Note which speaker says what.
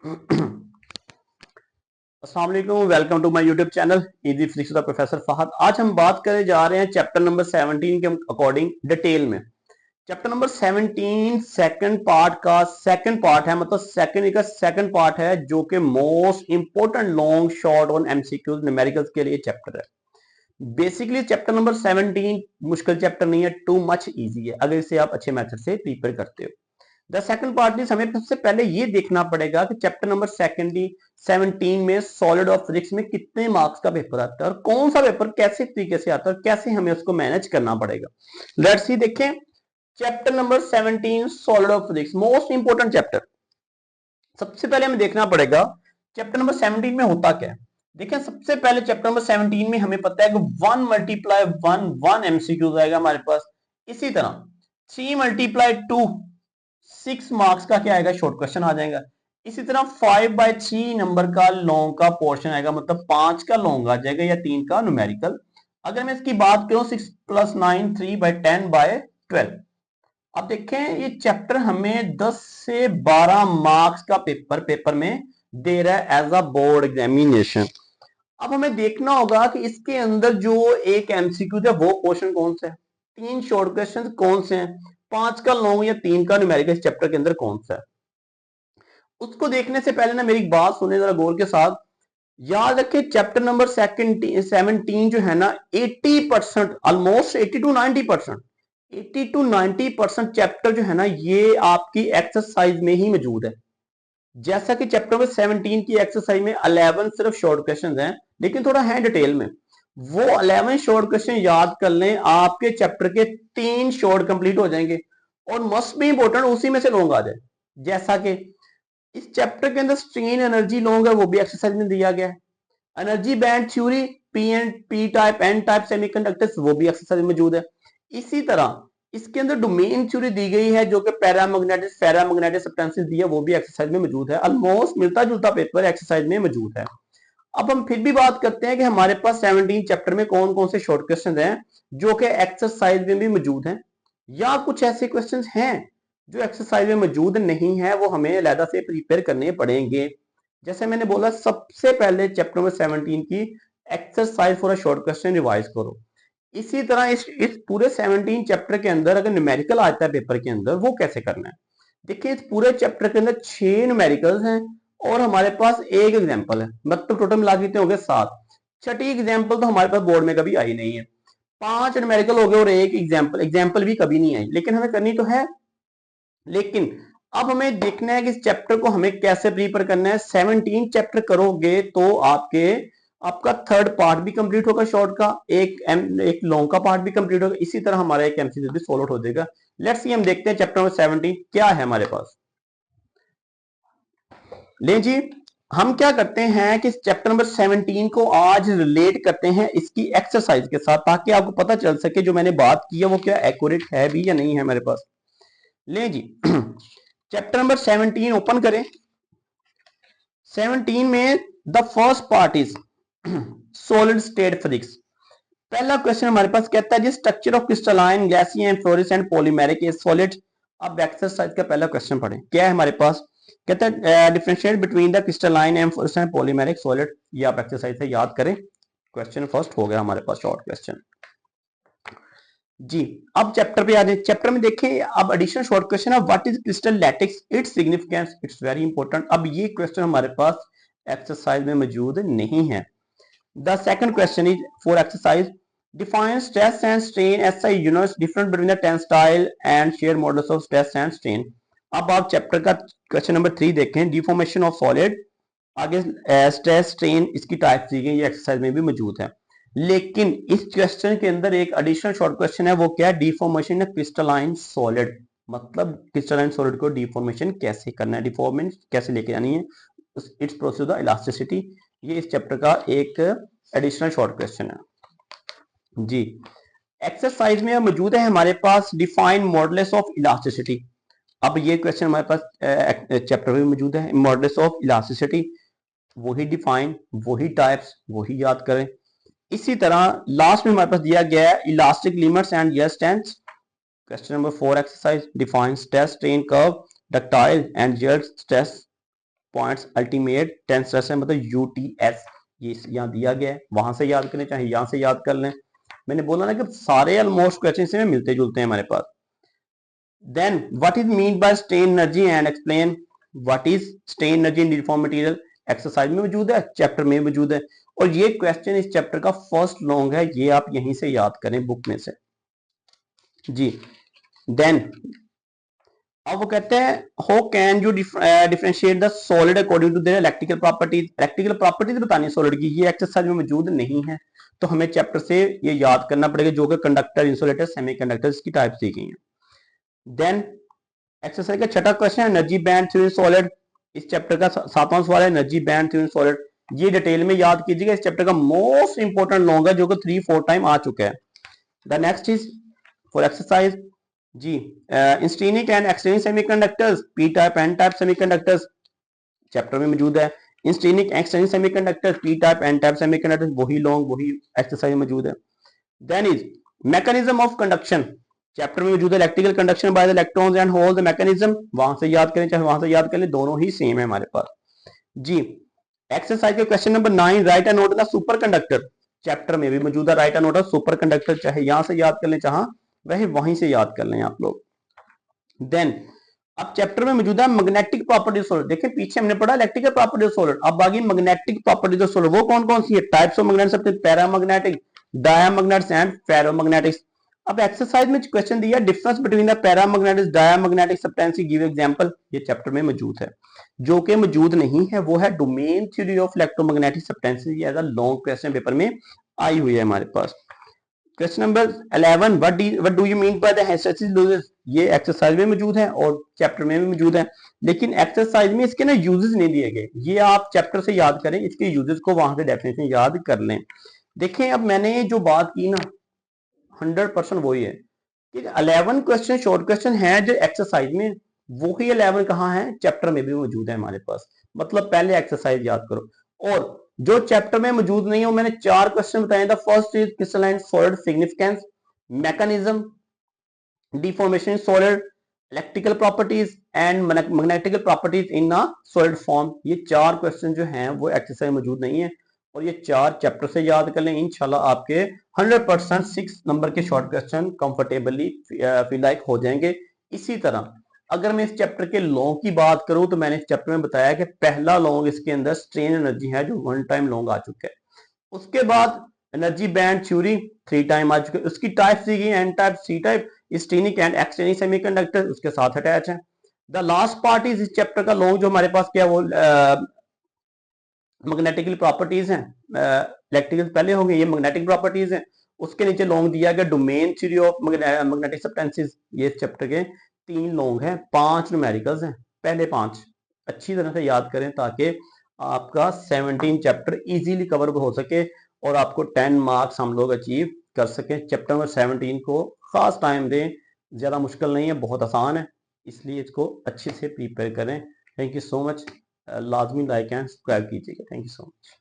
Speaker 1: अस्सलाम वालेकुम, welcome to my YouTube channel easy physics with professor Fahad. आज हम बात करने जा रहे हैं चैप्टर नंबर 17 के अकॉर्डिंग डिटेल में। चैप्टर नंबर 17 सेकंड पार्ट का सेकंड पार्ट है, मतलब सेकंड का सेकंड पार्ट है, जो कि मोस्ट इंपोर्टेंट लॉन्ग शॉर्ट और एमसीक्यूज न्यूमेरिकल्स के लिए चैप्टर है। बेसिकली चैप्टर नंबर 17 मुश्किल चैप्टर नहीं है, टू मच इजी है अगर इसे आप अच्छे मेथड से प्रिपेयर करते हो। द सेकंड पार्ट इज, हमें सबसे पहले ये देखना पड़ेगा कि चैप्टर नंबर 17 में सॉलिड और फिजिक्स में कितने मार्क्स का पेपर आता है और कौन सा पेपर कैसे तरीके से आता है और कैसे हमें उसको मैनेज करना पड़ेगा। लेट्स सी, देखें चैप्टर नंबर 17 सॉलिड और फिजिक्स, मोस्ट इंपोर्टेंट चैप्टर। सबसे पहले हमें देखना पड़ेगा चैप्टर नंबर 17 में होता क्या है। देखिए सबसे पहले चैप्टर नंबर 17 में हमें पता है कि 1 मल्टीप्लाई 1 1 एमसीक्यू आएगा हमारे पास। इसी तरह 3 मल्टीप्लाई 2 6 मार्क्स का क्या आएगा, शॉर्ट क्वेश्चन आ जाएगा। इसी तरह 5/3 नंबर का लॉन्ग का पोर्शन आएगा, मतलब 5 का लॉन्ग आ जाएगा या 3 का न्यूमेरिकल। अगर मैं इसकी बात करूं 6 + 9 3/10/12। अब देखें ये चैप्टर हमें 10 से 12 मार्क्स का पेपर में दे रहा है एज अ बोर्ड एग्जामिनेशन। अब हमें देखना होगा कि इसके अंदर जो एक एमसीक्यू है वो क्वेश्चन कौन सा है, 3 शॉर्ट क्वेश्चन कौन से हैं, 5 का लॉन्ग या 3 का न्यूमेरिकल चैप्टर के अंदर कौन सा है। उसको देखने से पहले ना मेरी एक बात सुने जरा गौर के साथ। याद रखें चैप्टर नंबर 17 जो है ना 80%, ऑलमोस्ट 80 to 90% चैप्टर जो है ना ये आपकी एक्सरसाइज में ही मौजूद है। जैसा कि चैप्टर नंबर 17 की एक्सरसाइज में 11 सिर्फ शॉर्ट क्वेश्चन हैं, लेकिन थोड़ा है डिटेल में। वो 11 शॉर्ट क्वेश्चन याद कर लें, आपके चैप्टर के 3 शॉर्ट कंप्लीट हो जाएंगे और मस्ट बी इंपोर्टेंट उसी में से लॉन्ग आ जाए। जैसा कि इस चैप्टर के अंदर स्ट्रेन एनर्जी लॉन्ग है, वो भी एक्सरसाइज में दिया गया है। Energy band theory, P and P type N type semiconductors, वो भी एक्सरसाइज में मौजूद है। इसी तरह इसके अंदर डोमेन थ्योरी दी गई है, जो कि पैरामैग्नेटिक सब्सटेंसेस दी है, वो भी एक्सरसाइज में मौजूद है। ऑलमोस्ट मिलता जुलता पेपर एक्सरसाइज में मौजूद है। अब हम फिर भी बात करते हैं कि हमारे पास 17 चैप्टर में कौन कौन से शॉर्ट क्वेश्चन हैं जो कि एक्सरसाइज में भी मौजूद हैं, या कुछ ऐसे क्वेश्चन हैं जो एक्सरसाइज में मौजूद नहीं है, वो हमें अलग से प्रिपेयर करने पड़ेंगे। जैसे मैंने बोला सबसे पहले चैप्टर नंबर 17 की exercise for a short question revise करो। इसी तरह इस पूरे 17 चैप्टर के अंदर अगर न्यूमेरिकल आता है पेपर के अंदर, वो कैसे करना है। देखिए इस पूरे चैप्टर के अंदर 6 न्यूमेरिकल्स हैं और हमारे पास एक एग्जाम्पल है, मतलब टोटल मिला के हो गए 7। छठी एग्जाम्पल तो हमारे पास बोर्ड में कभी आई नहीं है। 5 न्यूमेरिकल हो गए और एक एग्जाम्पल भी कभी नहीं आई, लेकिन हमें करनी तो है। लेकिन अब हमें देखना है कि इस चैप्टर को हमें कैसे प्रिपेयर करना है। 17 चैप्टर करोगे तो आपका थर्ड पार्ट भी कंप्लीट होगा शॉर्ट का, एक लॉन्ग का पार्ट भी कंप्लीट होगा। इसी तरह हमारा एक एमसीक्यू भी सॉल्व हो जाएगा। लेट्स सी, हम देखते हैं चैप्टर नंबर 17 क्या है हमारे पास। ले जी, हम क्या करते हैं कि चैप्टर नंबर 17 को आज रिलेट करते हैं इसकी एक्सरसाइज के साथ, ताकि आपको पता चल सके जो मैंने बात की है वो क्या एक्यूरेट है भी या नहीं है मेरे पास। ले जी चैप्टर नंबर 17 ओपन करें। 17 में the first part is solid state physics. पहला क्वेश्चन हमारे पास कहता है जी स्ट्रक्चर ऑफ क्रिस्टलाइन गैसीय फ्लोरेसेंट पॉलीमेरिक इज सॉलिड। अब एक्सरसाइज का पहला क्वेश्चन पढ़ें, क्या है हमारे पास। कहता है differentiate between the crystalline and fluorescent polymeric solid. ये आप एक्सरसाइज से याद करें। क्वेश्चन फर्स्ट हो गया हमारे पास शॉर्ट क्वेश्चन जी। अब चैप्टर पे आ जाए। चैप्टर में देखें अब एडिशनल शॉर्ट क्वेश्चन है, what is crystal lattices, its significance, it's very important. अब ये क्वेश्चन हमारे पास एक्सरसाइज में मौजूद नहीं है। The second question is for exercise, define stress and strain as a units different between the tensile and shear modulus of stress and strain। अब आप chapter का क्वेश्चन नंबर 3 देखें, डिफॉर्मेशन ऑफ सॉलिड, आगे stress strain इसकी type दी गई, ये exercise में भी मौजूद है। लेकिन इस क्वेश्चन के अंदर एक एडिशनल शॉर्ट क्वेश्चन है, वो क्या है, डिफॉर्मेशन क्रिस्टलाइन सॉलिड। मतलब क्रिस्टलाइन सॉलिड को डिफॉर्मेशन कैसे करना है, डिफॉर्मेशन कैसे लेके आनी है, इट्स प्रोसेस द इलास्टिसिटी। ये इस चैप्टर का एक एडिशनल शॉर्ट क्वेश्चन है जी। एक्सरसाइज में मौजूद है हमारे पास डिफाइन मॉडुलस ऑफ इलास्टिसिटी। अब ये क्वेश्चन हमारे पास चैप्टर में मौजूद है, मॉडुलस ऑफ इलास्टिसिटी, वही डिफाइन, वही टाइप्स, वही याद करें। इसी तरह लास्ट में हमारे पास दिया गया है elastic limits and yield strength. Question number 4 exercise, define stress strain curve, ductile and yield stress points ultimate tense stress है, मतलब UTS, ये यहाँ दिया गया है, वहां से याद करें चाहे यहां से याद कर लें। मैंने बोला ना कि सारे ऑलमोस्ट क्वेश्चन इसमें मिलते जुलते हैं हमारे पास। Then what is mean by strain energy and explain what is strain energy in uniform material. Exercise में मौजूद है, चैप्टर में मौजूद है, और ये क्वेश्चन इस चैप्टर का फर्स्ट लॉन्ग है, ये आप यहीं से याद करें बुक में से जी। देन अब वो कहते हैं how can you differentiate the solid according to their electrical properties. Electrical properties बतानी सॉलिड की, ये एक्सरसाइज में मौजूद नहीं है, तो हमें चैप्टर से ये याद करना पड़ेगा, जो कि कंडक्टर, इंसुलेटर, सेमीकंडक्टर्स की टाइप दी गई है। देन एक्सरसाइज का छठा क्वेश्चन है एनर्जी बैंड थ्योरी सॉलिड। इस चैप्टर का सातवां सवाल है एनर्जी बैंड थ्योरी सॉलिड। ये डिटेल में याद कीजिएगा, इस चैप्टर का मोस्ट इंपोर्टेंट लॉन्ग है, जो कि 3-4 टाइम आ चुका है। The next is for exercise G, intrinsic and extrinsic semiconductors, P type N type semiconductors chapter में मौजूद है। Intrinsic extrinsic semiconductors, P type N type semiconductors, वही लॉन्ग वही एक्सरसाइज मौजूद है। Then is mechanism of conduction, chapter में मौजूद है electrical conduction by the electrons and holes, the mechanism, वहां से याद करें चाहे वहां से याद करें, दोनों ही सेम है हमारे पास जी। एक्सरसाइज के question number 9, right and note the super conductor, chapter में भी मौजूद है right and note the super conductor, चाहे यहां से याद कर लें चाहे वही वहीं से याद कर लें आप लोग। देन अब चैप्टर में मौजूद है मैग्नेटिक प्रॉपर्टीज सॉलिड। देखिए पीछे हमने पढ़ा इलेक्ट्रिकल प्रॉपर्टीज सॉलिड, अब आगे मैग्नेटिक प्रॉपर्टीज ऑफ सॉलिड, वो कौन कौन सी है, types of magnetic, paramagnetic, diamagnetics and ferromagnetics. अब एक्सरसाइज में क्वेश्चन दिया difference between the paramagnetics diamagnetic substance, give example, ये चैप्टर में मौजूद है। जो कि मौजूद नहीं है वो है domain theory of electromagnetic substances, ये as a long question paper में आई हुई है हमारे पास। Question number 11, what do you mean by the hysteresis losses, ये एक्सरसाइज में मौजूद है और चैप्टर में भी मौजूद है, लेकिन एक्सरसाइज में इसके ना यूजेस नहीं दिए गए, ये आप चैप्टर से याद करें, इसके यूजेस को वहां से डेफिनेशन याद कर लें। देखें अब मैंने जो बात की ना 100% वही है कि 11 क्वेश्चन शॉर्ट क्वेश्चन है जो एक्सरसाइज में, वही 11 कहाँ है, चैप्टर में भी मौजूद है हमारे पास, मतलब पहले एक्सरसाइज याद करो। और जो चैप्टर में मौजूद नहीं हो, मैंने 4 क्वेश्चन बताए थे। First is crystalline solid significance, mechanism, deformation solid, electrical properties and magnetical properties in a solid form, ये 4 क्वेश्चन जो हैं वो एक्सरसाइज मौजूद नहीं है, और ये 4 चैप्टर से याद कर लें, इंशाल्लाह आपके 100% 6 नंबर के short question comfortably feel like हो जाएंगे। इसी तरह अगर मैं इस चैप्टर के लॉन्ग की बात करूं तो मैंने इस चैप्टर में बताया कि पहला लॉन्ग इसके अंदर स्ट्रेन एनर्जी है, जो 1 टाइम लॉन्ग आ चुका है। उसके बाद एनर्जी बैंड थ्योरी 3 टाइम आ चुके, उसकी टाइप दी गई N type, C type, intrinsic and extrinsic semiconductor उसके साथ अटैच है। द लास्ट पार्ट इज इस चैप्टर का लॉन्ग जो हमारे पास क्या वो मैग्नेटिकल प्रॉपर्टीज हैं, इलेक्ट्रिकल पहले हो गए, ये मैग्नेटिक प्रॉपर्टीज हैं। उसके नीचे लॉन्ग दिया गया domain theory of magnetic substances, ये इस चैप्टर के 3 लॉन्ग हैं, 5 न्यूमेरिकल्स हैं, पहले 5 अच्छी तरह से याद करें ताकि आपका 17 चैप्टर इजीली कवर हो सके और आपको 10 मार्क्स हम लोग अचीव कर सकें। चैप्टर नंबर 17 को खास टाइम दें, ज़्यादा मुश्किल नहीं है, बहुत आसान है, इसलिए इसको अच्छे से प्रिपेयर करें। थैंक यू सो मच, लाजमी लाइक एंड सब्सक्राइब कीजिएगा। Thank you so much.